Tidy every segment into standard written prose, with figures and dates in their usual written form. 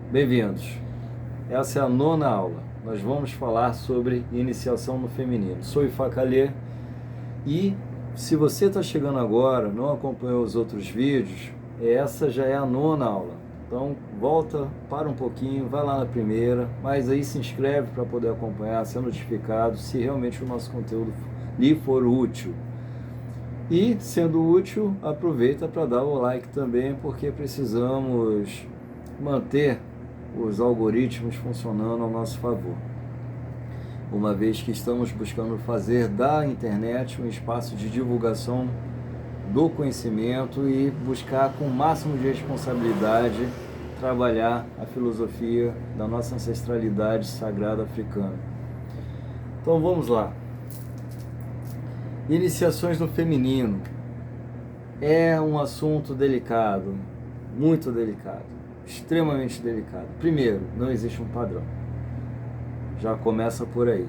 Bem-vindos. Essa é a 9ª aula. Nós vamos falar sobre iniciação no feminino. Sou Ifacalê e se você está chegando agora, não acompanhou os outros vídeos, essa já é a 9ª aula. Então volta, para um pouquinho, vai lá na primeira, mas aí se inscreve para poder acompanhar, ser notificado se realmente o nosso conteúdo lhe for útil. E, sendo útil, aproveita para dar o like também, porque precisamos manter os algoritmos funcionando ao nosso favor. Uma vez que estamos buscando fazer da internet um espaço de divulgação do conhecimento e buscar com o máximo de responsabilidade trabalhar a filosofia da nossa ancestralidade sagrada africana. Então vamos lá. Iniciações no feminino é um assunto delicado, muito delicado, extremamente delicado. Primeiro, não existe um padrão. Já começa por aí.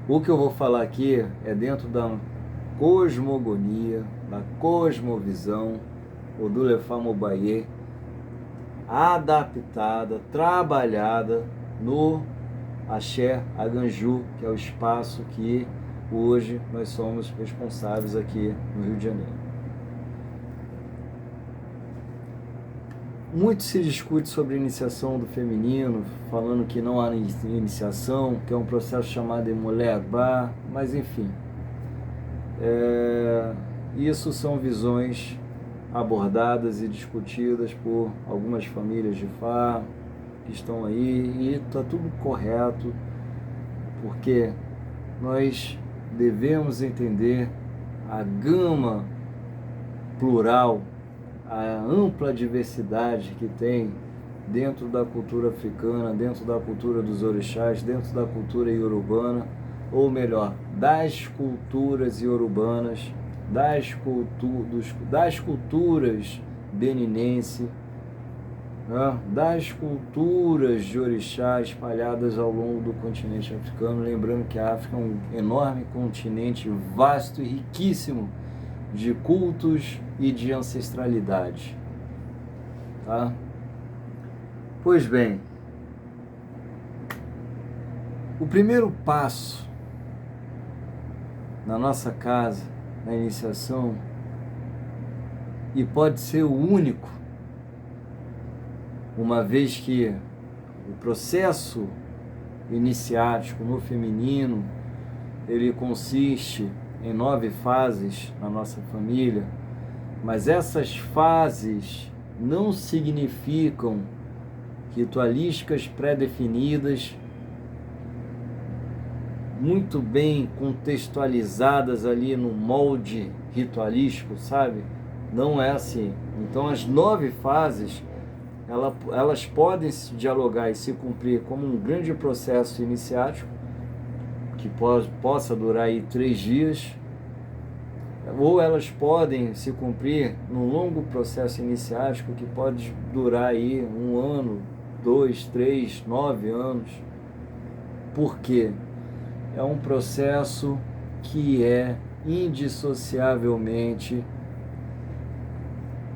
O que eu vou falar aqui é dentro da cosmogonia, da cosmovisão, ou do Lefamobaye, adaptada, trabalhada no Axé Aganju, que é o espaço que hoje nós somos responsáveis aqui no Rio de Janeiro. Muito se discute sobre a iniciação do feminino, falando que não há iniciação, que é um processo chamado de mulher bar, mas enfim. Isso são visões abordadas e discutidas por algumas famílias de Fá que estão aí, e está tudo correto, porque nós devemos entender a gama plural, a ampla diversidade que tem dentro da cultura africana, dentro da cultura dos orixás, dentro da cultura iorubana, ou melhor, das culturas iorubanas, das culturas beninense, das culturas de orixá espalhadas ao longo do continente africano, lembrando que a África é um enorme continente vasto e riquíssimo de cultos e de ancestralidade. Tá? Pois bem, o primeiro passo na nossa casa, na iniciação, e pode ser o único, uma vez que o processo iniciático no feminino, ele consiste em 9 fases na nossa família, mas essas fases não significam ritualísticas pré-definidas, muito bem contextualizadas ali no molde ritualístico, sabe? Não é assim. Então as 9 fases, elas podem se dialogar e se cumprir como um grande processo iniciático, que possa durar aí 3 dias, ou elas podem se cumprir num longo processo iniciático que pode durar aí 1 ano, 2, 3, 9 anos. Por quê? É um processo que é indissociavelmente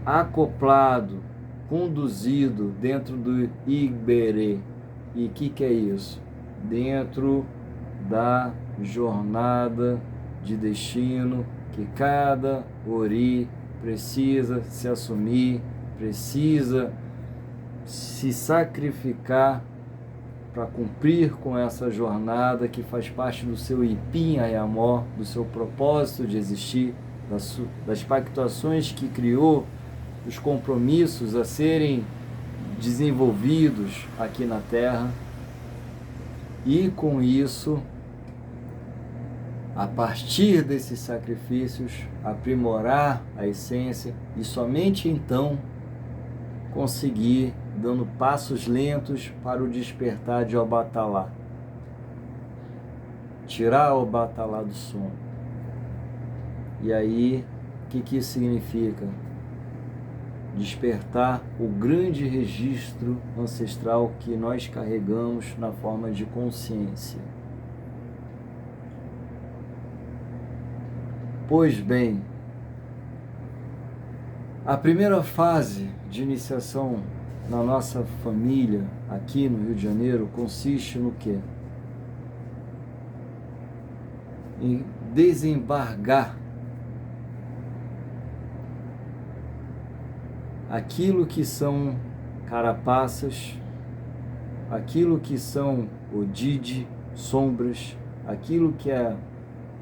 acoplado, conduzido dentro do Igbere. E o que é isso? Dentro da jornada de destino que cada ori precisa se assumir, precisa se sacrificar para cumprir com essa jornada que faz parte do seu Ipim Ayamó, do seu propósito de existir, das pactuações que criou, dos compromissos a serem desenvolvidos aqui na Terra, e com isso, a partir desses sacrifícios, aprimorar a essência e somente então conseguir, dando passos lentos para o despertar de Obatalá. Tirar Obatalá do sono. E aí, o que isso significa? Despertar o grande registro ancestral que nós carregamos na forma de consciência. Pois bem, a primeira fase de iniciação na nossa família, aqui no Rio de Janeiro, consiste no quê? Em desembargar aquilo que são carapaças, aquilo que são odide, sombras, aquilo que é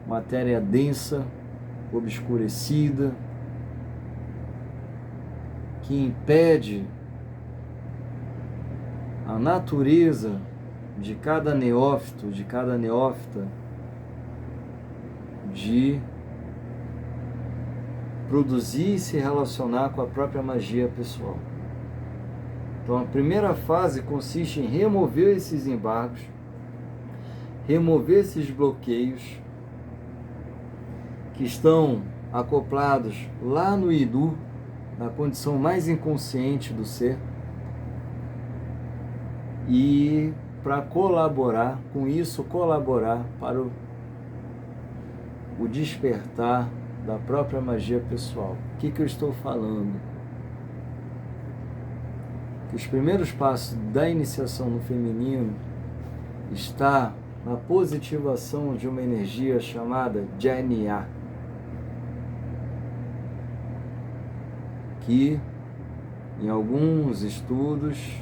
matéria densa, obscurecida, que impede a natureza de cada neófito, de cada neófita, de produzir e se relacionar com a própria magia pessoal. Então a primeira fase consiste em remover esses embargos, remover esses bloqueios que estão acoplados lá no Idu, na condição mais inconsciente do ser, e para colaborar com isso, colaborar para o despertar da própria magia pessoal. O que eu estou falando? Que os primeiros passos da iniciação no feminino está na positivação de uma energia chamada Jnana, que em alguns estudos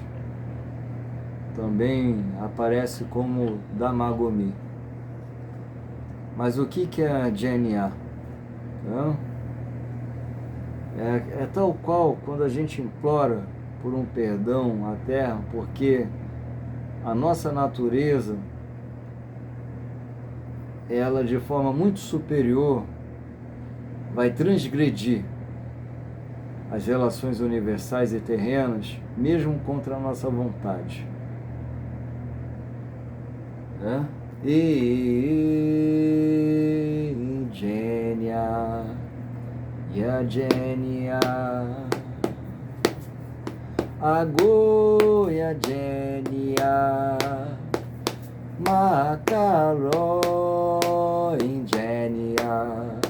também aparece como Damagomi. Mas o que é a Jnana? É tal qual quando a gente implora por um perdão à Terra, porque a nossa natureza, ela de forma muito superior vai transgredir as relações universais e terrenas, mesmo contra a nossa vontade. Jnana, Jnana, Agoya Jnana, Makaro Jnana,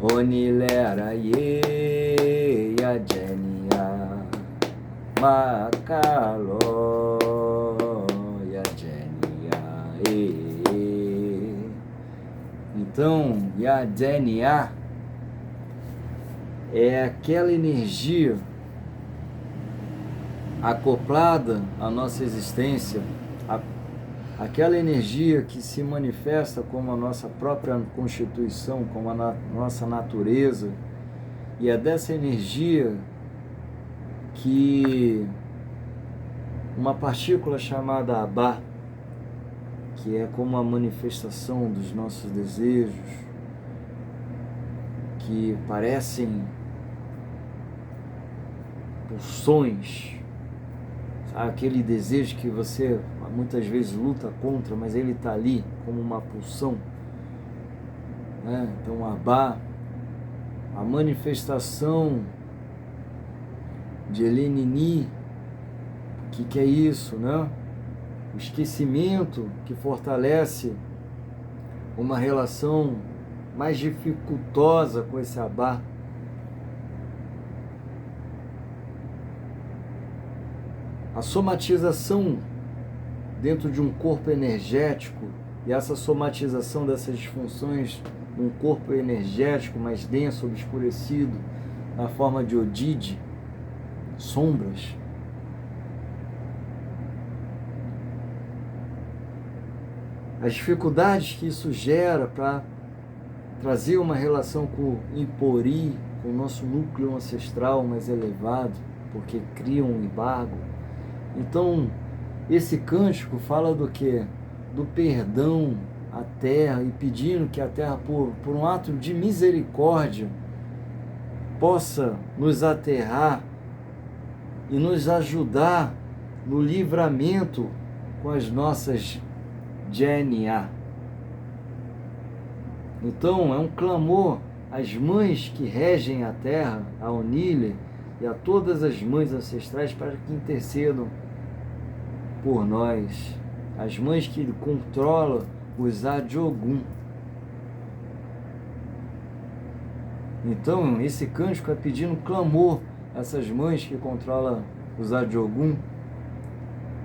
Onilera ye Jnana, Makaro Jnana. Então, Jnana é aquela energia acoplada à nossa existência, aquela energia que se manifesta como a nossa própria constituição, como a nossa natureza, e é dessa energia que uma partícula chamada Abá, que é como a manifestação dos nossos desejos, que parecem pulsões, sabe? Aquele desejo que você muitas vezes luta contra, mas ele está ali como uma pulsão, né? Então Abá, a manifestação de Elenini, o que é isso, né? O esquecimento que fortalece uma relação mais dificultosa com esse Abá. A somatização dentro de um corpo energético, e essa somatização dessas disfunções num corpo energético mais denso, obscurecido, na forma de odide, sombras. As dificuldades que isso gera para trazer uma relação com o Impori, com o nosso núcleo ancestral mais elevado, porque cria um embargo. Então, esse cântico fala do quê? Do perdão à Terra, e pedindo que a Terra, por um ato de misericórdia, possa nos aterrar e nos ajudar no livramento com as nossas Jnana. Então, é um clamor às mães que regem a Terra, a Onile, e a todas as mães ancestrais para que intercedam por nós, as mães que controlam os Adiogun. Então, esse cântico é pedindo clamor essas mães que controlam os Adiogun,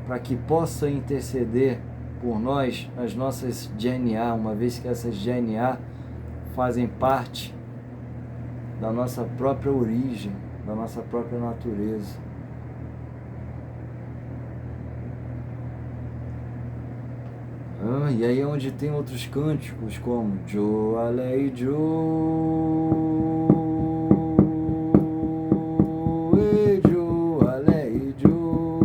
para que possa interceder por nós nas nossas DNA, uma vez que essas DNA fazem parte da nossa própria origem, da nossa própria natureza. E aí é onde tem outros cânticos como Jo Alei Jo, Jo Alei Jo,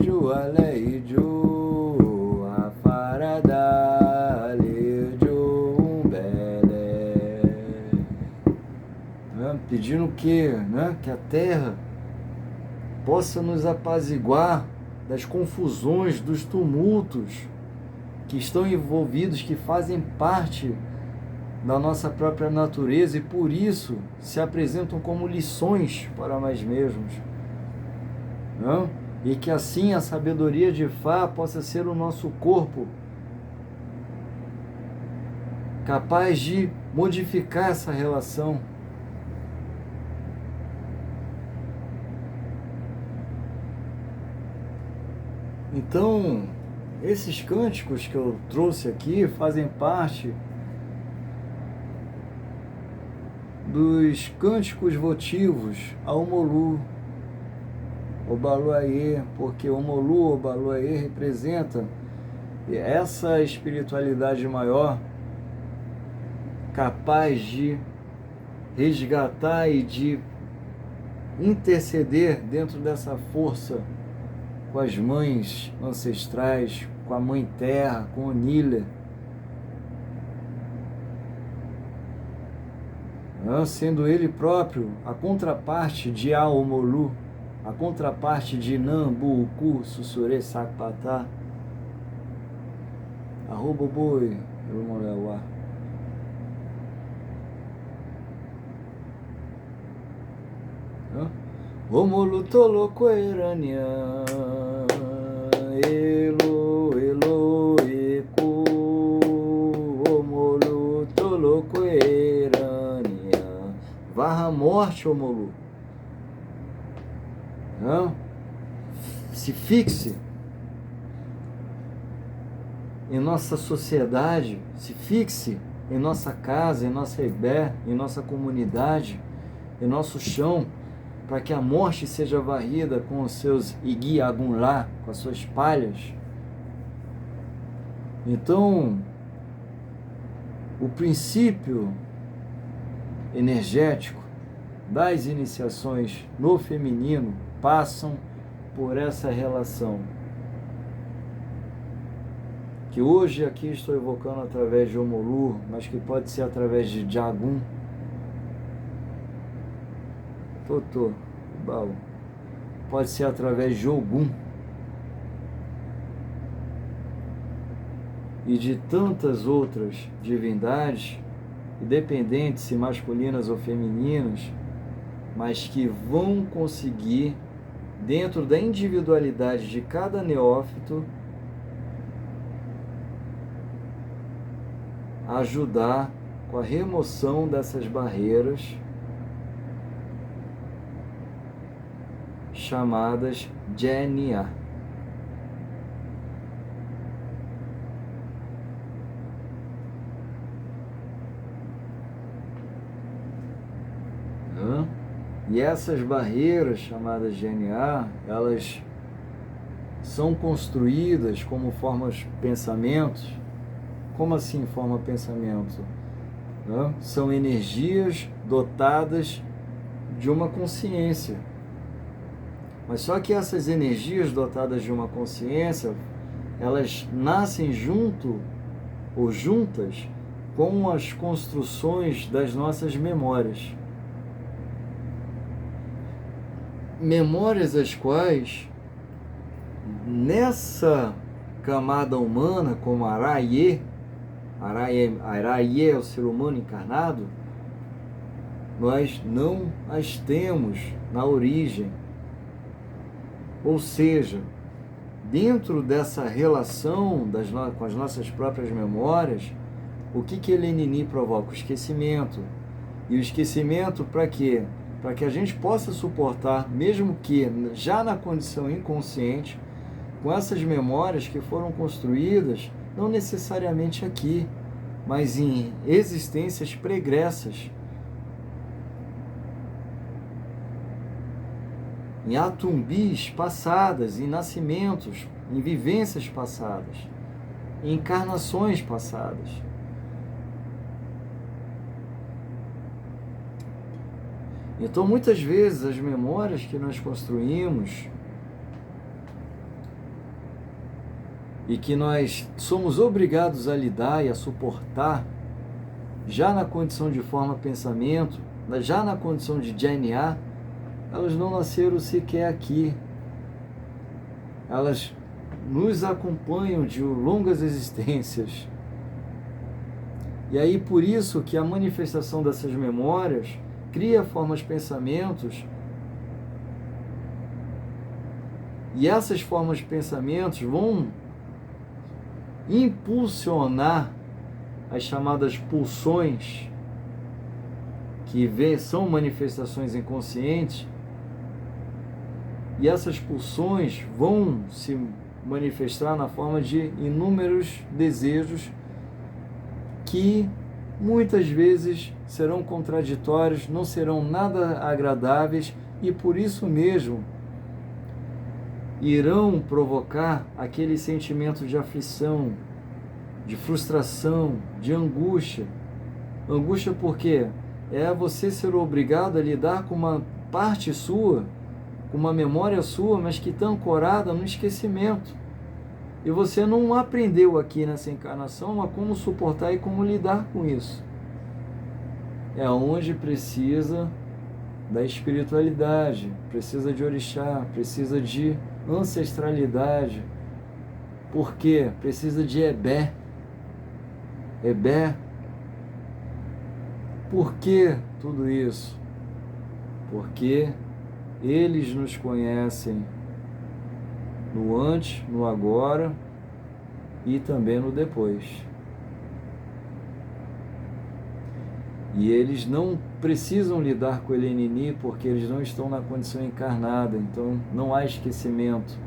Jo Alei Jo, Afarada Jo Umbelé. Pedindo que a terra possa nos apaziguar das confusões, dos tumultos que estão envolvidos, que fazem parte da nossa própria natureza e por isso se apresentam como lições para nós mesmos. Não? E que assim a sabedoria de Fá possa ser o nosso corpo capaz de modificar essa relação. Então, esses cânticos que eu trouxe aqui fazem parte dos cânticos votivos a Omolu, Obaluayê, porque Omolu, Obaluayê representa essa espiritualidade maior capaz de resgatar e de interceder dentro dessa força com as mães ancestrais, com a Mãe Terra, com o Nila, sendo ele próprio a contraparte de Aomolu, a contraparte de Nambu, Uku, Sussurê, Sakpatá, Arroboboi, Ilumoleuá. Omolu Toloko Erania, Elo, Elo, Eku, Omolu Toloko Erania, varra a morte, Omolu. Se fixe em nossa sociedade, se fixe em nossa casa, em nossa ibé, em nossa comunidade, em nosso chão, para que a morte seja varrida com os seus Igi Agunlá, com as suas palhas. Então, o princípio energético das iniciações no feminino passam por essa relação, que hoje aqui estou evocando através de Omolu, mas que pode ser através de Jagun, Totô, Baú, pode ser através de Ogum e de tantas outras divindades, independentes se masculinas ou femininas, mas que vão conseguir, dentro da individualidade de cada neófito, ajudar com a remoção dessas barreiras chamadas Jenia. E essas barreiras chamadas Jenia, elas são construídas como formas pensamentos. Como assim forma pensamento? São energias dotadas de uma consciência. Mas só que essas energias dotadas de uma consciência, elas nascem junto ou juntas com as construções das nossas memórias. Memórias as quais, nessa camada humana, como Araye é o ser humano encarnado, nós não as temos na origem. Ou seja, dentro dessa relação com as nossas próprias memórias, o que Elenini provoca? O esquecimento. E o esquecimento para quê? Para que a gente possa suportar, mesmo que já na condição inconsciente, com essas memórias que foram construídas, não necessariamente aqui, mas em existências pregressas, em atumbis passadas, em nascimentos, em vivências passadas, em encarnações passadas. Então, muitas vezes, as memórias que nós construímos e que nós somos obrigados a lidar e a suportar, já na condição de forma pensamento, já na condição de DNA, elas não nasceram sequer aqui. Elas nos acompanham de longas existências. E aí, por isso que a manifestação dessas memórias cria formas, pensamentos, e essas formas de pensamentos vão impulsionar as chamadas pulsões, que são manifestações inconscientes, e essas pulsões vão se manifestar na forma de inúmeros desejos que muitas vezes serão contraditórios, não serão nada agradáveis e por isso mesmo irão provocar aquele sentimento de aflição, de frustração, de angústia. Angústia porque é você ser obrigado a lidar com uma parte sua, com uma memória sua, mas que está ancorada no esquecimento. E você não aprendeu aqui nessa encarnação a como suportar e como lidar com isso. É onde precisa da espiritualidade, precisa de orixá, precisa de ancestralidade. Por quê? Precisa de Ebé. Ebé. Por que tudo isso? Porque eles nos conhecem no antes, no agora e também no depois. E eles não precisam lidar com o Elenini porque eles não estão na condição encarnada, então não há esquecimento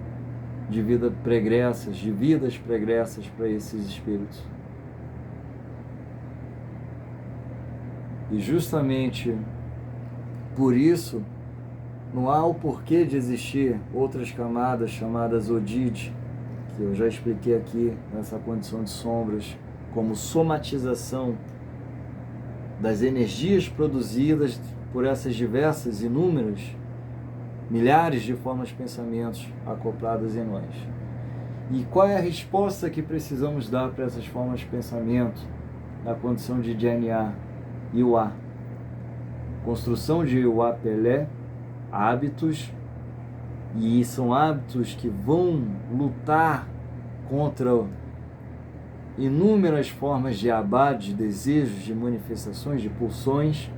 de vidas pregressas para esses espíritos. E justamente por isso não há o porquê de existir outras camadas chamadas Odid, que eu já expliquei aqui nessa condição de sombras, como somatização das energias produzidas por essas diversas, inúmeras, milhares de formas de pensamentos acopladas em nós. E qual é a resposta que precisamos dar para essas formas de pensamento na condição de DNA? Iuá. Construção de Iuá Pelé, hábitos, e são hábitos que vão lutar contra inúmeras formas de abá, de desejos, de manifestações, de pulsões,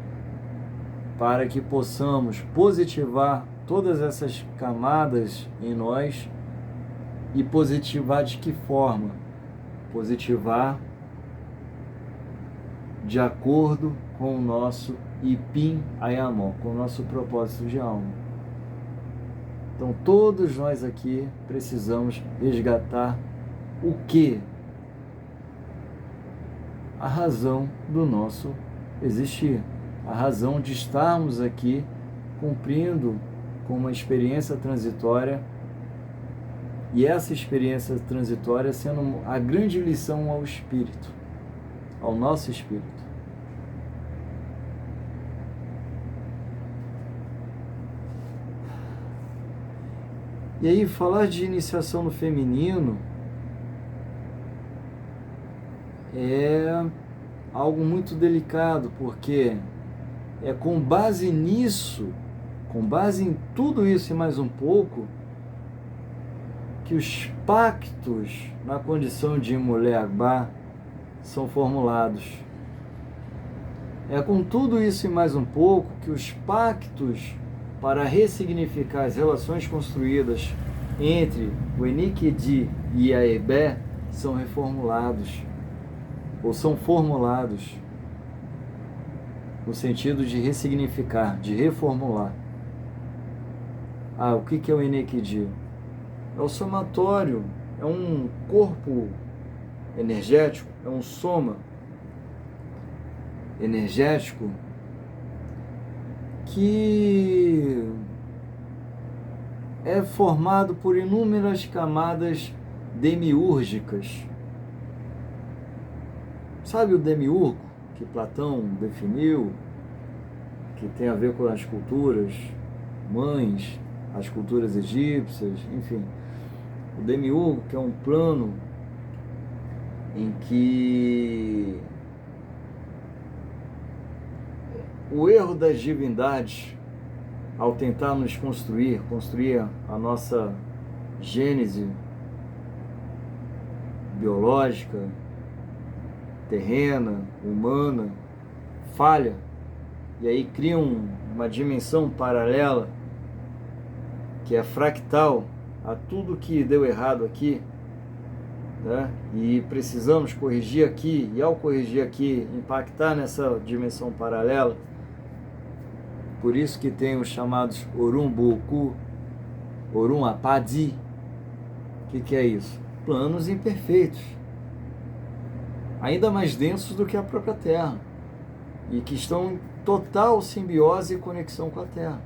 para que possamos positivar todas essas camadas em nós. E positivar de que forma? Positivar de acordo com o nosso Ipim Ayamó, com o nosso propósito de alma. Então todos nós aqui precisamos resgatar o que? A razão do nosso existir, a razão de estarmos aqui cumprindo com uma experiência transitória, e essa experiência transitória sendo a grande lição ao espírito, ao nosso espírito. E aí, falar de iniciação no feminino é algo muito delicado, porque é com base nisso, com base em tudo isso e mais um pouco, que os pactos na condição de mulher Agbá são formulados. É com tudo isso e mais um pouco que os pactos para ressignificar as relações construídas entre o Enikedi e a Ebé são reformulados, ou são formulados. no sentido de ressignificar, de reformular. O que é o Enneagrama? É o somatório, é um corpo energético, é um soma energético que é formado por inúmeras camadas demiúrgicas. Sabe o demiurgo que Platão definiu, que tem a ver com as culturas mães, as culturas egípcias, enfim. O demiurgo, que é um plano em que o erro das divindades, ao tentar nos construir a nossa gênese biológica, terrena, humana, falha, e aí cria uma dimensão paralela que é fractal a tudo que deu errado aqui, né? E precisamos corrigir aqui, e ao corrigir aqui, impactar nessa dimensão paralela. Por isso que tem os chamados Orun Boku, Orun Apadi. O que é isso? Planos imperfeitos, ainda mais densos do que a própria Terra, e que estão em total simbiose e conexão com a Terra.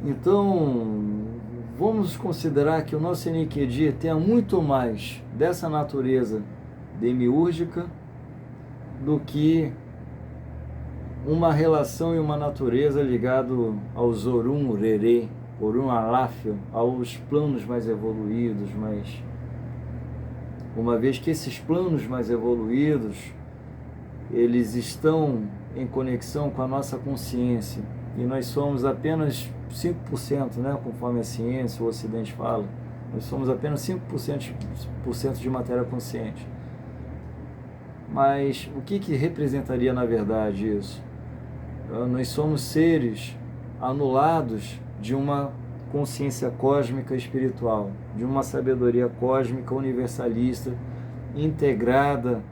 Então, vamos considerar que o nosso Enneagrama tenha muito mais dessa natureza demiúrgica do que uma relação e uma natureza ligado aos Orun Rere, Orun Aláfio, aos planos mais evoluídos, mas uma vez que esses planos mais evoluídos, eles estão em conexão com a nossa consciência, e nós somos apenas 5%, né, conforme a ciência, o Ocidente fala, nós somos apenas 5% de matéria consciente. Mas o que representaria na verdade isso? Nós somos seres anulados de uma consciência cósmica espiritual, de uma sabedoria cósmica universalista, integrada,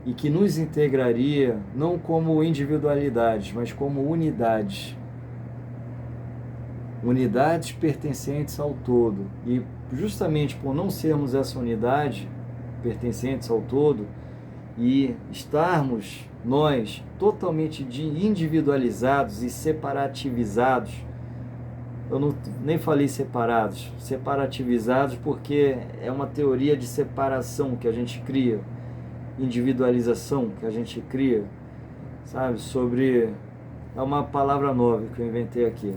e que nos integraria não como individualidades, mas como unidades. Unidades pertencentes ao todo. E justamente por não sermos essa unidade, pertencentes ao todo, e estarmos nós totalmente individualizados e separativizados, eu nem falei separados, separativizados porque é uma teoria de separação que a gente cria, individualização que a gente cria, sabe, é uma palavra nova que eu inventei aqui.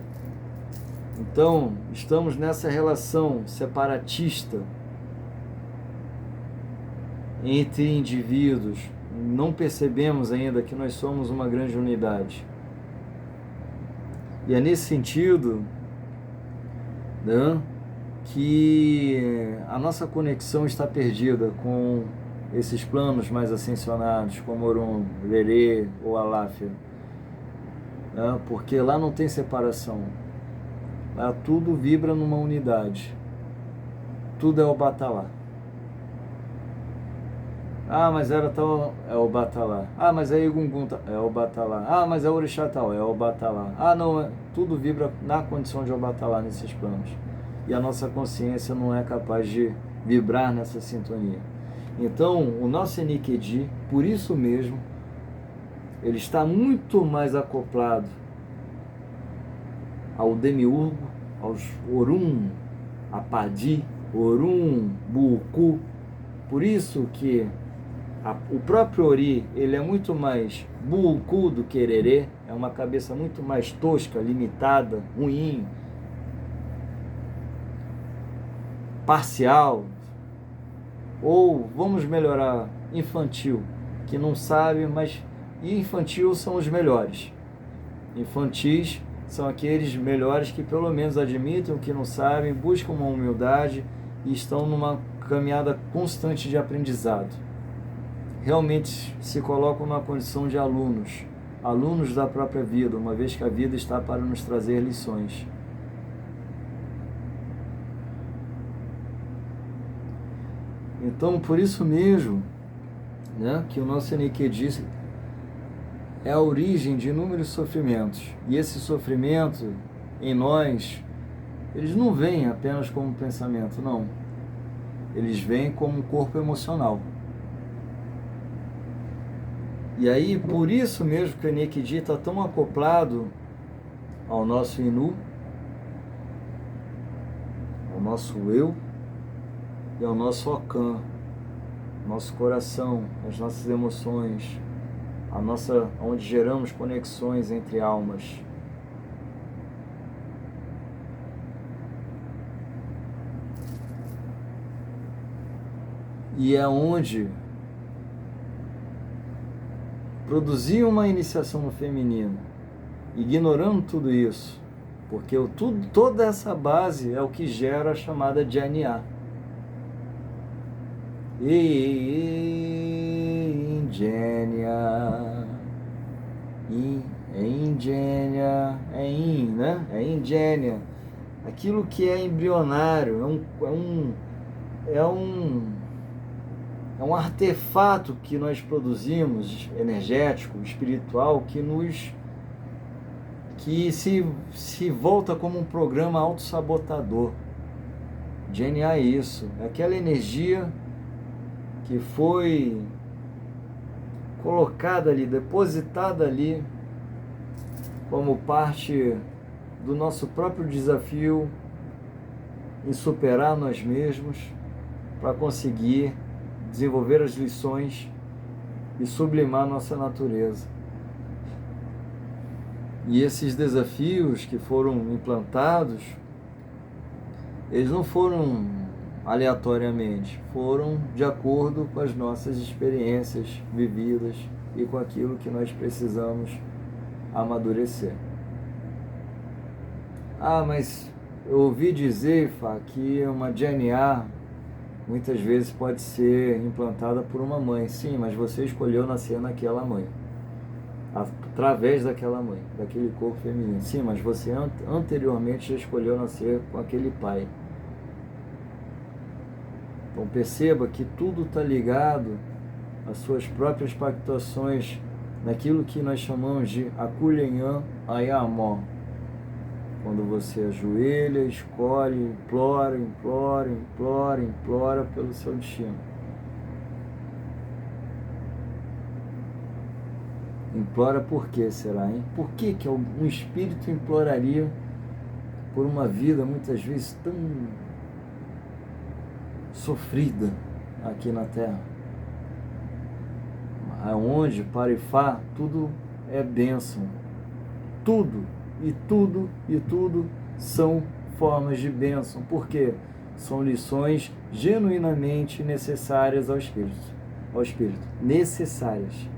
Então, estamos nessa relação separatista entre indivíduos, não percebemos ainda que nós somos uma grande unidade. E é nesse sentido, né, que a nossa conexão está perdida com esses planos mais ascensionados, como Orun, Rere ou Aláfia, né, porque lá não tem separação, lá tudo vibra numa unidade, tudo é o Batalá. Mas era tal, é o Batalá. Mas é Egungun, é o Batalá. Mas é Orixá tal, é o Batalá. Não, tudo vibra na condição de o Batalá nesses planos. E a nossa consciência não é capaz de vibrar nessa sintonia. Então, o nosso Enneagrama, por isso mesmo, ele está muito mais acoplado ao demiurgo, aos Orun Apadi, Orun Boku. Por isso que o próprio Ori, ele é muito mais Boku do que Rere, é uma cabeça muito mais tosca, limitada, ruim, parcial, ou vamos melhorar, infantil, que não sabe, mas infantil são os melhores. Infantis são aqueles melhores que pelo menos admitem o que não sabem, buscam uma humildade e estão numa caminhada constante de aprendizado. Realmente se colocam numa condição de alunos da própria vida, uma vez que a vida está para nos trazer lições. Então, por isso mesmo, né, que o nosso Enneagrama é a origem de inúmeros sofrimentos. E esse sofrimento em nós, eles não vêm apenas como pensamento, não. Eles vêm como um corpo emocional. E aí, por isso mesmo que o Enneagrama está tão acoplado ao nosso Inu, ao nosso eu e ao nosso Ocan, nosso coração, as nossas emoções, onde geramos conexões entre almas. E é onde produzir uma iniciação no feminino, ignorando tudo isso, porque toda essa base é o que gera a chamada DNA. Ingênia, né? É ingênia. Aquilo que é embrionário, é um artefato que nós produzimos, energético, espiritual, que se volta como um programa autossabotador. DNA é isso, é aquela energia que foi colocada ali, depositada ali, como parte do nosso próprio desafio em superar nós mesmos, para conseguir desenvolver as lições e sublimar nossa natureza. E esses desafios que foram implantados, eles não foram aleatoriamente, foram de acordo com as nossas experiências vividas e com aquilo que nós precisamos amadurecer. Mas eu ouvi dizer, Fá, que uma DNA muitas vezes pode ser implantada por uma mãe. Sim, mas você escolheu nascer naquela mãe, através daquela mãe, daquele corpo feminino. Sim, mas você anteriormente já escolheu nascer com aquele pai. Então perceba que tudo está ligado às suas próprias pactuações, naquilo que nós chamamos de Akulyenyan Ayamó. Quando você ajoelha, escolhe, implora pelo seu destino. Implora por quê, será, hein? Por que um espírito imploraria por uma vida muitas vezes tão sofrida aqui na Terra? Aonde, para Ifá, tudo é bênção. Tudo são formas de bênção. Por quê? São lições genuinamente necessárias ao espírito. Necessárias.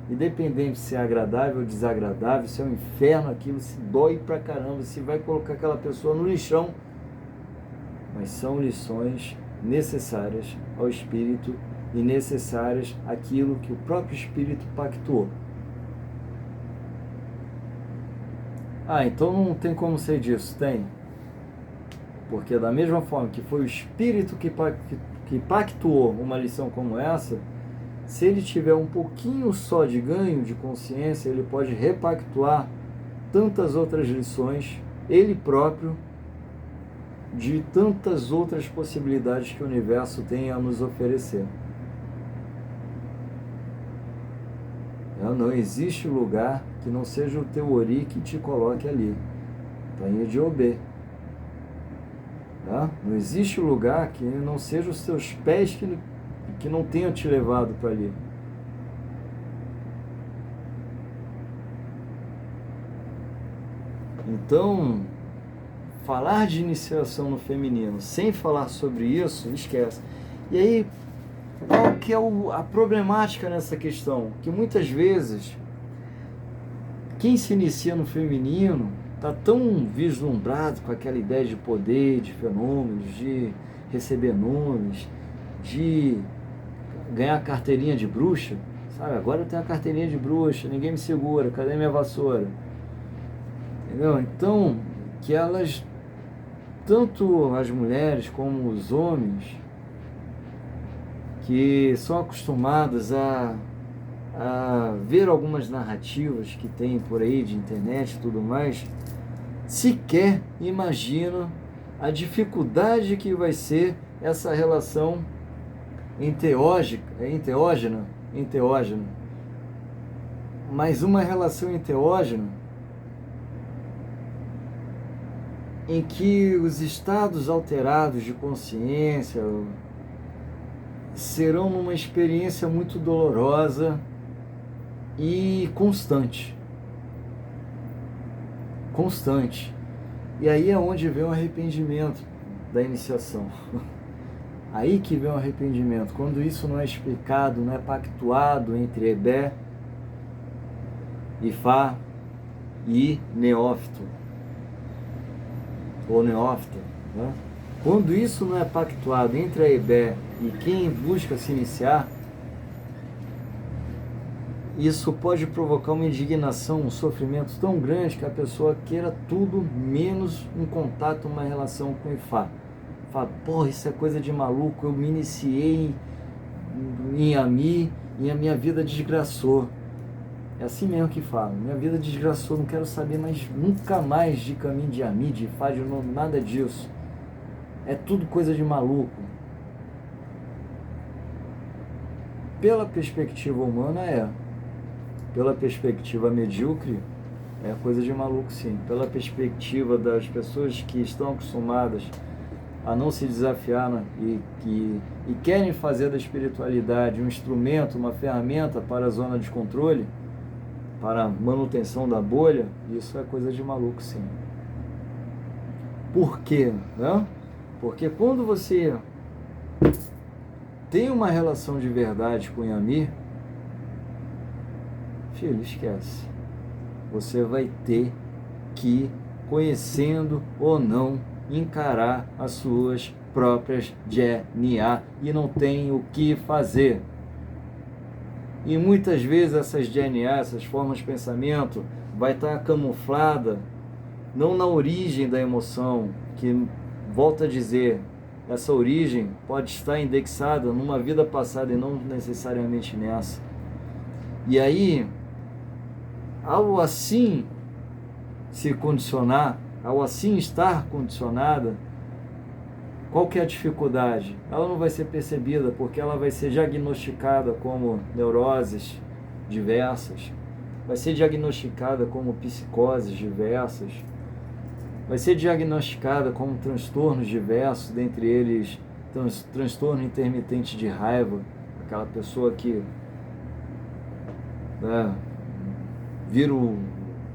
Independente se é agradável ou desagradável, se é um inferno aquilo, se dói pra caramba, se vai colocar aquela pessoa no lixão. Mas são lições necessárias ao espírito e necessárias àquilo que o próprio espírito pactuou. Então não tem como ser disso? Tem. Porque da mesma forma que foi o espírito que pactuou uma lição como essa, se ele tiver um pouquinho só de ganho de consciência, ele pode repactuar tantas outras lições, ele próprio, de tantas outras possibilidades que o universo tem a nos oferecer. Não existe lugar que não seja o teu ori que te coloque ali. Tainha de Obê. Tá? Não existe lugar que não seja os teus pés que não tenham te levado para ali. Então, falar de iniciação no feminino sem falar sobre isso, esquece. E aí, qual que é a problemática nessa questão? Que muitas vezes, quem se inicia no feminino está tão vislumbrado com aquela ideia de poder, de fenômenos, de receber nomes, de ganhar carteirinha de bruxa, sabe? Agora eu tenho a carteirinha de bruxa, ninguém me segura, cadê minha vassoura? Entendeu? Então, que elas, tanto as mulheres como os homens, que são acostumados a ver algumas narrativas que tem por aí de internet e tudo mais, sequer imaginam a dificuldade que vai ser essa relação enteógena, mas uma relação enteógena em que os estados alterados de consciência serão uma experiência muito dolorosa e constante. E aí é onde vem o arrependimento da iniciação. Aí que vem o arrependimento, quando isso não é explicado, não é pactuado entre Ebé, Ifá e neófito, ou neófita, né? Quando isso não é pactuado entre a Ebé e quem busca se iniciar, isso pode provocar uma indignação, um sofrimento tão grande que a pessoa queira tudo menos um contato, uma relação com o Ifá. Fala, porra, isso é coisa de maluco, eu me iniciei em Ami e a minha vida desgraçou. É assim mesmo que fala, minha vida desgraçou, não quero saber mais, nunca mais de caminho de Ami, de Ifá, de novo, nada disso. É tudo coisa de maluco. Pela perspectiva humana pela perspectiva medíocre, é coisa de maluco sim. Pela perspectiva das pessoas que estão acostumadas a não se desafiar, né, e querem fazer da espiritualidade um instrumento, uma ferramenta para a zona de controle, para a manutenção da bolha, isso é coisa de maluco sim. Por quê? Né? Porque quando você tem uma relação de verdade com o Yami, filho, esquece. Você vai ter que, conhecendo ou não, encarar as suas próprias DNA e não tem o que fazer. E muitas vezes essas DNA, essas formas de pensamento, vai estar camuflada não na origem da emoção, que, volto a dizer, essa origem pode estar indexada numa vida passada e não necessariamente nessa. E aí, ao assim se condicionar, ao assim estar condicionada, qual que é a dificuldade? Ela não vai ser percebida porque ela vai ser diagnosticada como neuroses diversas, vai ser diagnosticada como psicoses diversas, vai ser diagnosticada como transtornos diversos, dentre eles transtorno intermitente de raiva, aquela pessoa que vira o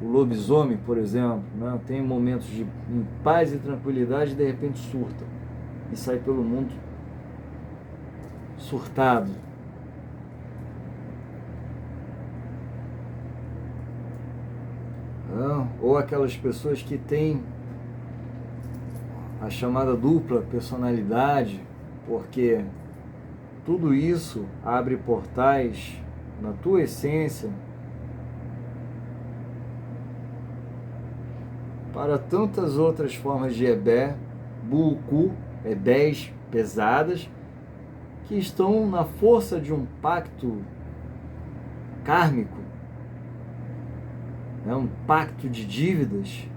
lobisomem, por exemplo, né? Tem momentos de em paz e tranquilidade e de repente surta e sai pelo mundo surtado. Ou aquelas pessoas que têm a chamada dupla personalidade, porque tudo isso abre portais na tua essência para tantas outras formas de Ebé, Buuku, Ebés pesadas, que estão na força de um pacto kármico, um pacto de dívidas,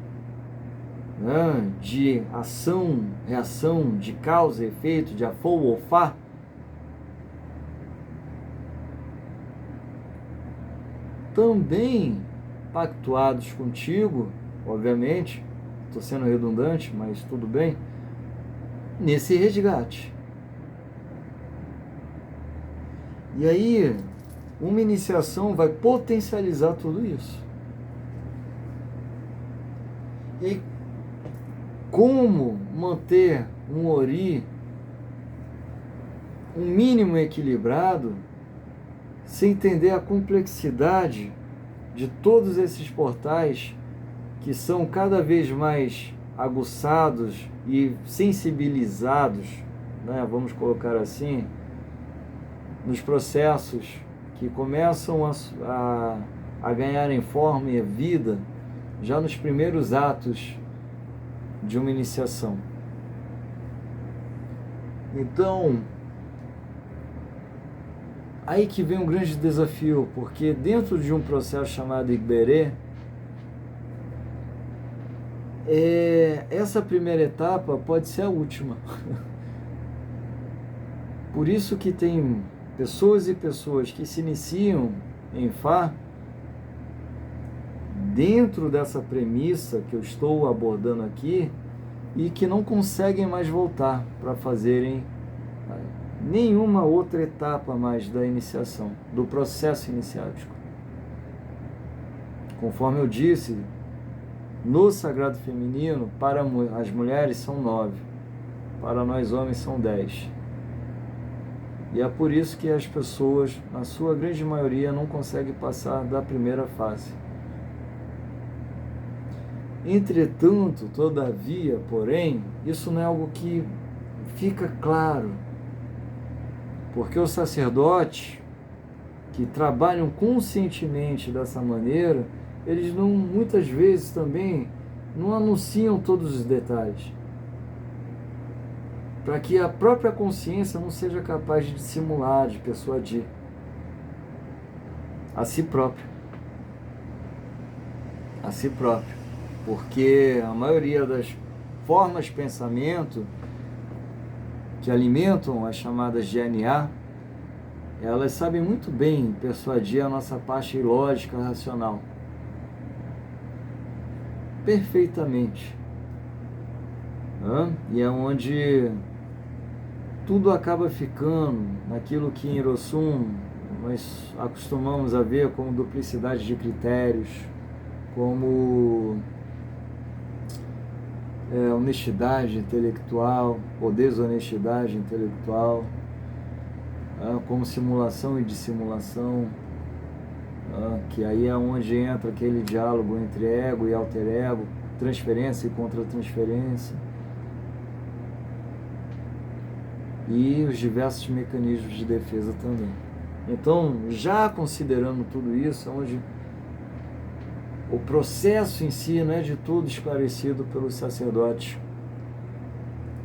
de ação, reação, de causa e efeito, de Afou ou Fá, também pactuados contigo, obviamente, estou sendo redundante, mas tudo bem, nesse resgate. E aí, uma iniciação vai potencializar tudo isso. E aí, como manter um Ori um mínimo equilibrado, sem entender a complexidade de todos esses portais que são cada vez mais aguçados e sensibilizados, né, vamos colocar assim, nos processos que começam a ganharem forma e vida já nos primeiros atos de uma iniciação. Então, aí que vem um grande desafio, porque dentro de um processo chamado Igberê, essa primeira etapa pode ser a última. Por isso que tem pessoas e pessoas que se iniciam em Fá dentro dessa premissa que eu estou abordando aqui e que não conseguem mais voltar para fazerem nenhuma outra etapa mais da iniciação, do processo iniciático. Conforme eu disse, no Sagrado Feminino, para as mulheres são 9, para nós homens são 10. E é por isso que as pessoas, na sua grande maioria, não conseguem passar da primeira fase. Entretanto, todavia, porém, isso não é algo que fica claro, porque os sacerdotes que trabalham conscientemente dessa maneira, eles não, muitas vezes também, não anunciam todos os detalhes, para que a própria consciência não seja capaz de dissimular, de persuadir a si próprio. A si próprio. Porque a maioria das formas de pensamento que alimentam as chamadas GNA, elas sabem muito bem persuadir a nossa parte lógica, racional. Perfeitamente. E é onde tudo acaba ficando naquilo que em Hirossum nós acostumamos a ver como duplicidade de critérios, como honestidade intelectual ou desonestidade intelectual, como simulação e dissimulação, que aí é onde entra aquele diálogo entre ego e alter ego, transferência e contra-transferência, e os diversos mecanismos de defesa também. Então, já considerando tudo isso, onde o processo em si não é de tudo esclarecido pelos sacerdotes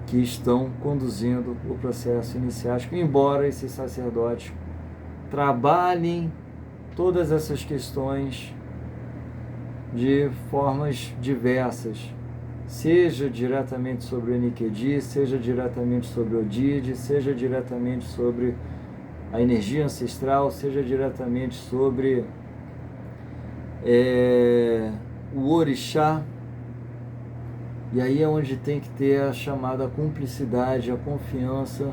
que estão conduzindo o processo iniciático, embora esses sacerdotes trabalhem todas essas questões de formas diversas, seja diretamente sobre o Enkidu, seja diretamente sobre o Odide, seja diretamente sobre a energia ancestral, seja diretamente sobre o orixá. E aí é onde tem que ter a chamada cumplicidade, a confiança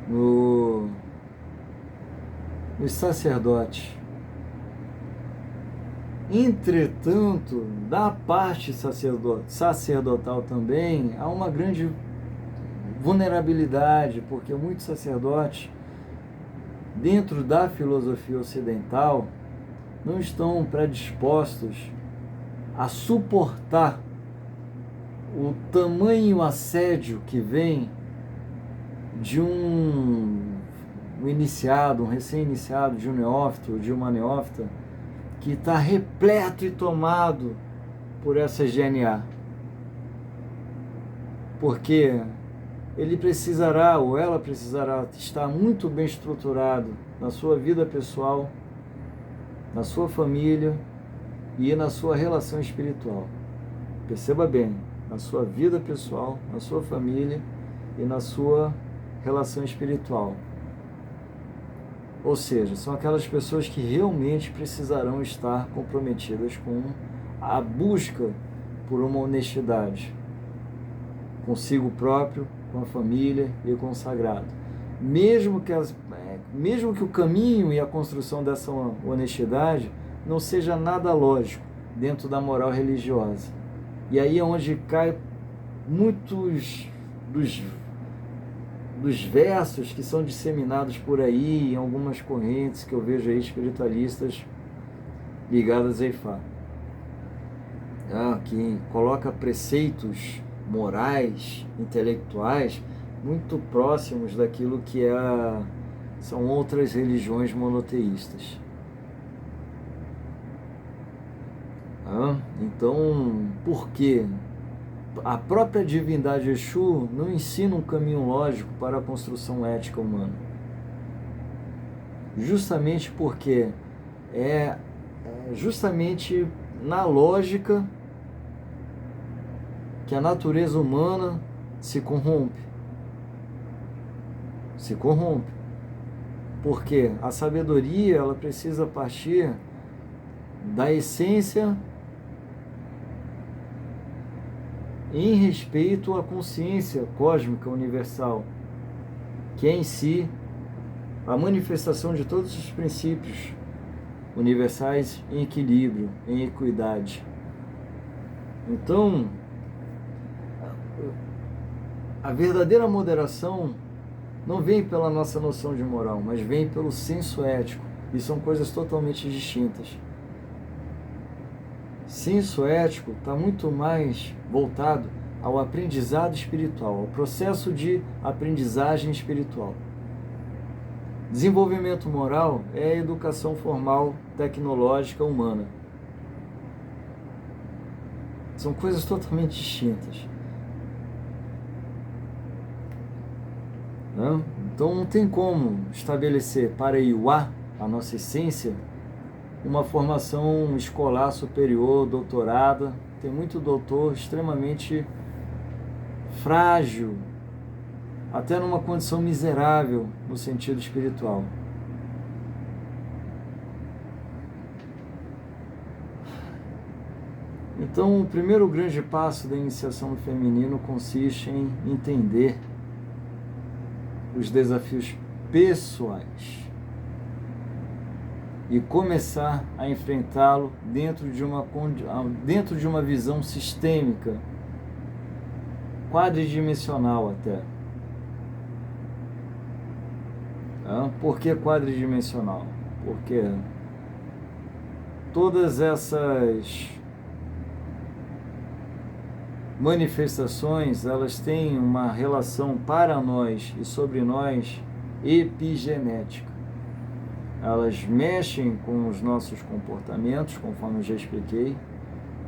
nos sacerdotes. Entretanto, da parte sacerdotal também há uma grande vulnerabilidade, porque muitos sacerdotes, dentro da filosofia ocidental, não estão predispostos a suportar o tamanho assédio que vem de um iniciado, um recém-iniciado, de um neófito, de uma neófita, que está repleto e tomado por essa GNA. Porque ele precisará, ou ela precisará, estar muito bem estruturado na sua vida pessoal, na sua família e na sua relação espiritual. Perceba bem, na sua vida pessoal, na sua família e na sua relação espiritual. Ou seja, são aquelas pessoas que realmente precisarão estar comprometidas com a busca por uma honestidade consigo próprio, com a família e com o sagrado. Mesmo que o caminho e a construção dessa honestidade não seja nada lógico dentro da moral religiosa. E aí é onde cai muitos dos versos que são disseminados por aí em algumas correntes que eu vejo aí espiritualistas ligadas a Ifá, que coloca preceitos morais, intelectuais muito próximos daquilo que são outras religiões monoteístas. Então, por quê? A própria divindade Exu não ensina um caminho lógico para a construção ética humana. justamente porque é justamente na lógica que a natureza humana se corrompe. Se corrompe. Porque a sabedoria, ela precisa partir da essência em respeito à consciência cósmica universal, que é em si a manifestação de todos os princípios universais em equilíbrio, em equidade. Então, a verdadeira moderação não vem pela nossa noção de moral, mas vem pelo senso ético, e são coisas totalmente distintas. Senso ético está muito mais voltado ao aprendizado espiritual, ao processo de aprendizagem espiritual. Desenvolvimento moral é a educação formal, tecnológica, humana. São coisas totalmente distintas. Então não tem como estabelecer para Iuá, a nossa essência, uma formação escolar superior, doutorada. Tem muito doutor extremamente frágil, até numa condição miserável no sentido espiritual. Então, o primeiro grande passo da iniciação no feminino consiste em entender os desafios pessoais e começar a enfrentá-lo dentro de uma visão sistêmica, quadridimensional até. Por que quadridimensional? Porque todas essas manifestações, elas têm uma relação para nós e sobre nós epigenética. Elas mexem com os nossos comportamentos, conforme eu já expliquei.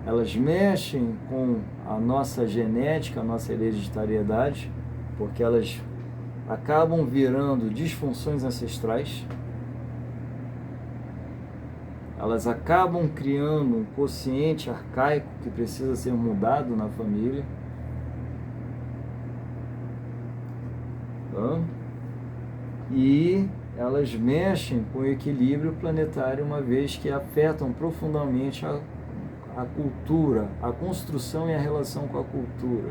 Elas mexem com a nossa genética, a nossa hereditariedade, porque elas acabam virando disfunções ancestrais. Elas acabam criando um quociente arcaico que precisa ser mudado na família. E elas mexem com o equilíbrio planetário, uma vez que afetam profundamente a cultura, a construção e a relação com a cultura.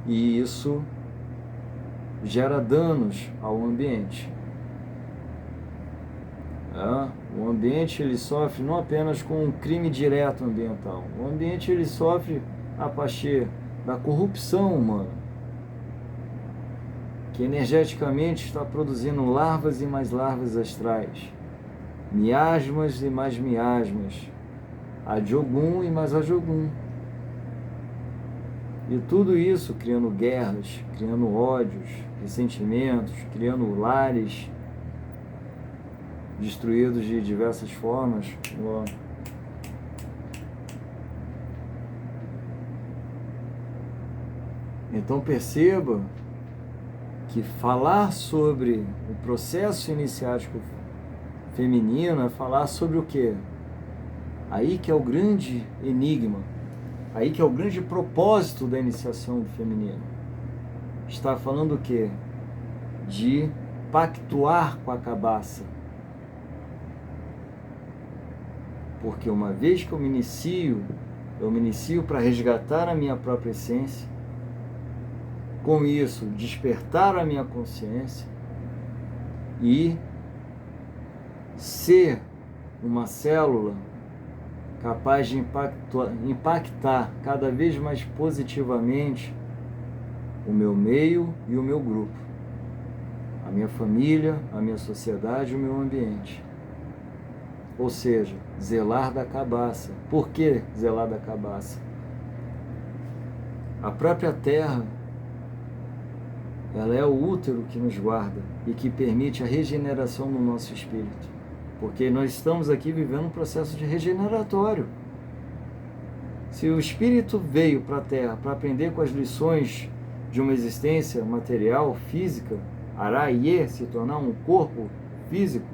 E isso gera danos ao ambiente. O ambiente ele sofre não apenas com um crime direto ambiental, o ambiente ele sofre a partir da corrupção humana, que energeticamente está produzindo larvas e mais larvas astrais, miasmas e mais miasmas, Adjogum e mais Adjogum. E tudo isso criando guerras, criando ódios, ressentimentos, criando lares destruídos de diversas formas. Então perceba que falar sobre o processo iniciático feminino é falar sobre o quê? Aí que é o grande enigma, aí que é o grande propósito da iniciação do feminino. Está falando o quê? De pactuar com a cabaça. Porque uma vez que eu me inicio para resgatar a minha própria essência, com isso despertar a minha consciência e ser uma célula capaz de impactar cada vez mais positivamente o meu meio e o meu grupo, a minha família, a minha sociedade e o meu ambiente. Ou seja, zelar da cabaça. Por que zelar da cabaça? A própria Terra, ela é o útero que nos guarda e que permite a regeneração do nosso espírito. Porque nós estamos aqui vivendo um processo de regeneratório. Se o espírito veio para a Terra para aprender com as lições de uma existência material, física, Araye, se tornar um corpo físico,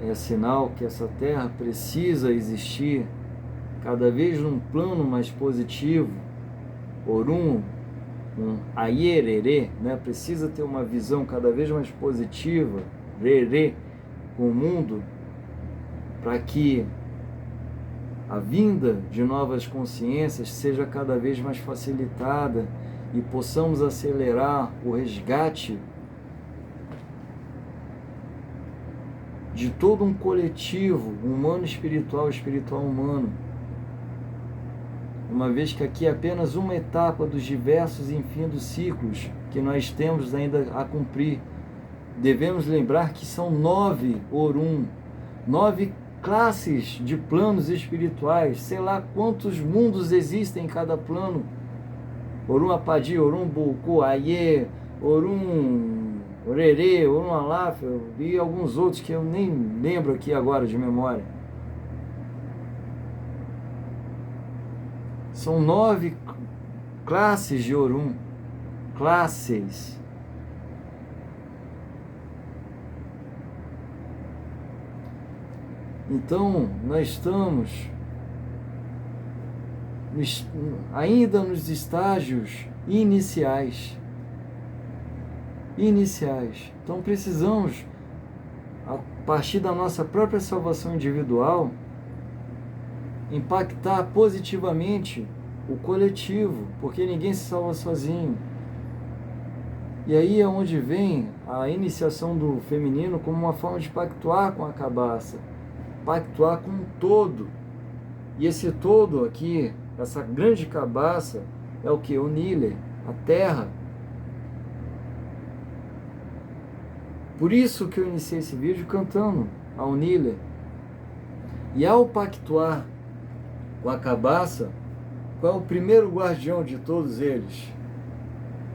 é sinal que essa Terra precisa existir cada vez num plano mais positivo, Orum, um Ayerere, né? Precisa ter uma visão cada vez mais positiva, Rere, com o mundo, para que a vinda de novas consciências seja cada vez mais facilitada e possamos acelerar o resgate de todo um coletivo humano espiritual, espiritual humano, uma vez que aqui é apenas uma etapa dos diversos e infinitos ciclos que nós temos ainda a cumprir. Devemos lembrar que são 9 Orum, 9 classes de planos espirituais, sei lá quantos mundos existem em cada plano. Orum Apadi, Orum Bulku, Aie, Orum Orerê, Orum Alaf e alguns outros que eu nem lembro aqui agora de memória. São 9 classes de Orum, classes. Então, nós estamos ainda nos estágios iniciais. Então, precisamos, a partir da nossa própria salvação individual, impactar positivamente o coletivo, porque ninguém se salva sozinho. E aí é onde vem a iniciação do feminino como uma forma de pactuar com a cabaça, pactuar com o todo. E esse todo aqui, essa grande cabaça, é o que? O Nile, a terra. Por isso que eu iniciei esse vídeo cantando ao Nile. E ao pactuar com a cabaça, qual é o primeiro guardião de todos eles?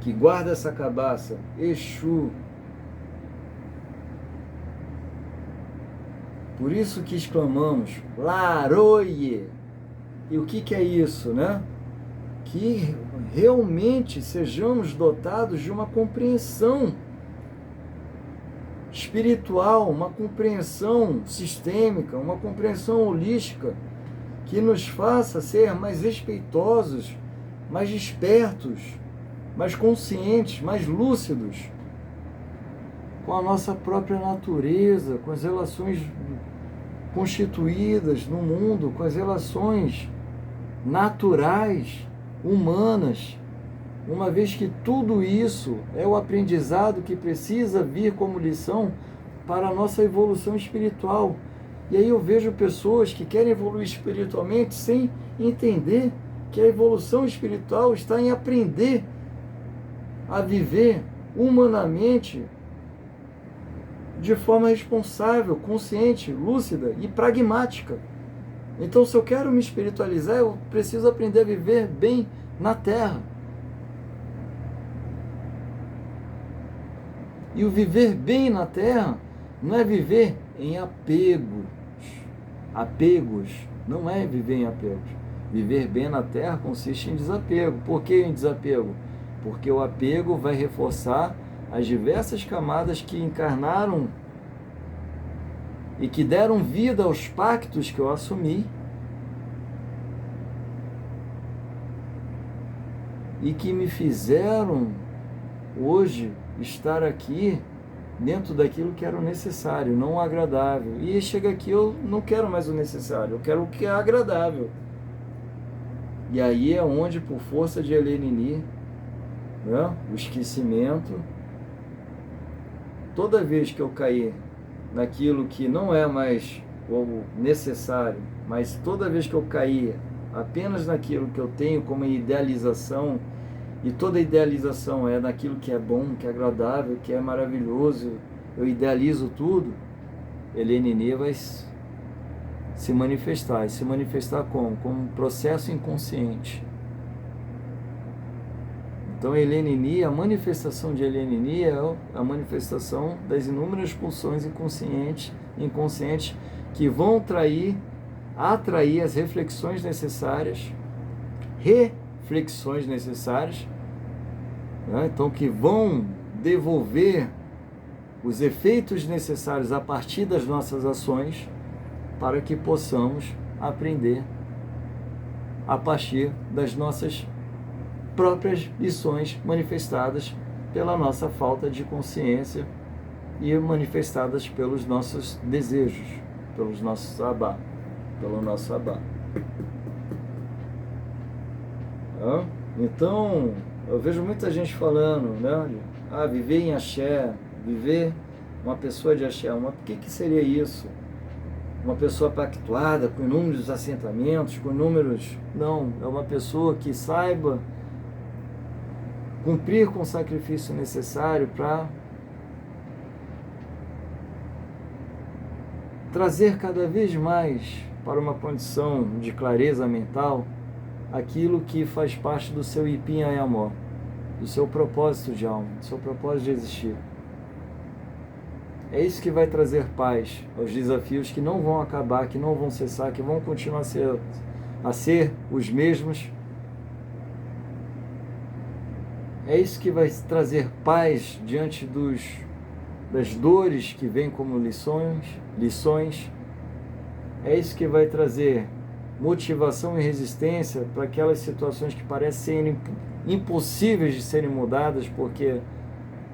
Que guarda essa cabaça? Exu. Por isso que exclamamos, Laroye. E o que é isso, né? Que realmente sejamos dotados de uma compreensão espiritual, uma compreensão sistêmica, uma compreensão holística, que nos faça ser mais respeitosos, mais despertos, mais conscientes, mais lúcidos com a nossa própria natureza, com as relações constituídas no mundo, com as relações naturais, humanas, uma vez que tudo isso é o aprendizado que precisa vir como lição para a nossa evolução espiritual. E aí eu vejo pessoas que querem evoluir espiritualmente sem entender que a evolução espiritual está em aprender a viver humanamente de forma responsável, consciente, lúcida e pragmática. Então, se eu quero me espiritualizar, eu preciso aprender a viver bem na Terra. E o viver bem na Terra não é viver em apegos. Apegos não é viver em apegos. Viver bem na Terra consiste em desapego. Por que em desapego? Porque o apego vai reforçar as diversas camadas que encarnaram e que deram vida aos pactos que eu assumi e que me fizeram hoje estar aqui dentro daquilo que era o necessário, não o agradável. E chega aqui, eu não quero mais o necessário, eu quero o que é agradável. E aí é onde, por força de Elenini, né, o esquecimento, toda vez que eu cair naquilo que não é mais o necessário, mas toda vez que eu cair apenas naquilo que eu tenho como idealização, e toda idealização é naquilo que é bom, que é agradável, que é maravilhoso, eu idealizo tudo, Elenini vai se manifestar. E se manifestar como? Como um processo inconsciente. Então, Elenini, a manifestação de Elenini é a manifestação das inúmeras pulsões inconscientes que vão atrair as reflexões necessárias, flexões necessárias, né? Então que vão devolver os efeitos necessários a partir das nossas ações para que possamos aprender a partir das nossas próprias lições manifestadas pela nossa falta de consciência e manifestadas pelos nossos desejos, pelo nosso abá. Então, eu vejo muita gente falando, né? Viver em axé, viver uma pessoa de axé. O que seria isso? Uma pessoa pactuada, com inúmeros assentamentos, com inúmeros... Não, é uma pessoa que saiba cumprir com o sacrifício necessário para trazer cada vez mais para uma condição de clareza mental aquilo que faz parte do seu Ipim Ayamó, do seu propósito de alma, do seu propósito de existir. É isso que vai trazer paz aos desafios que não vão acabar, que não vão cessar, que vão continuar a ser os mesmos. É isso que vai trazer paz diante das dores que vêm como lições. É isso que vai trazer motivação e resistência para aquelas situações que parecem serem impossíveis de serem mudadas, porque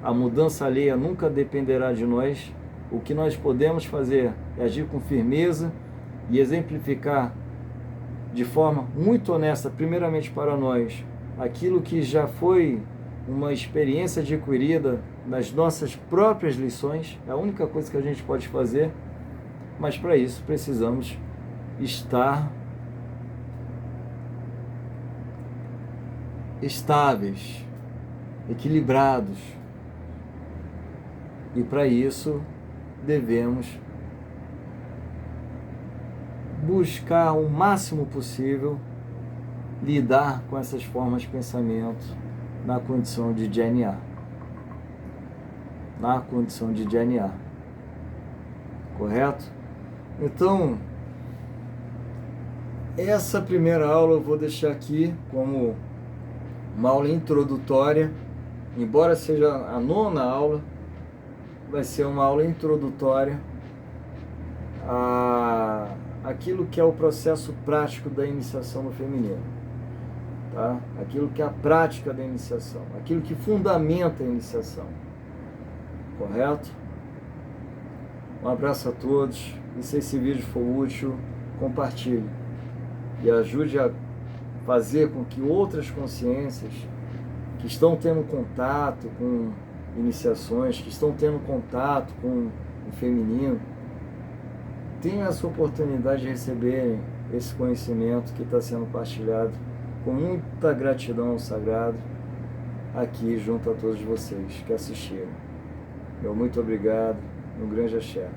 a mudança alheia nunca dependerá de nós. O que nós podemos fazer é agir com firmeza e exemplificar de forma muito honesta, primeiramente para nós, aquilo que já foi uma experiência adquirida nas nossas próprias lições. É a única coisa que a gente pode fazer, mas para isso precisamos estar estáveis, equilibrados, e para isso devemos buscar o máximo possível lidar com essas formas de pensamento na condição de jnana. Correto? Então, essa primeira aula eu vou deixar aqui como uma aula introdutória, embora seja a 9ª aula, vai ser uma aula introdutória àquilo que é o processo prático da iniciação no feminino, tá? Aquilo que é a prática da iniciação, aquilo que fundamenta a iniciação, correto? Um abraço a todos, e se esse vídeo for útil, compartilhe e ajude a fazer com que outras consciências que estão tendo contato com iniciações, que estão tendo contato com o feminino, tenham essa oportunidade de receberem esse conhecimento que está sendo partilhado com muita gratidão ao Sagrado aqui junto a todos vocês que assistiram. Meu muito obrigado, um grande axé.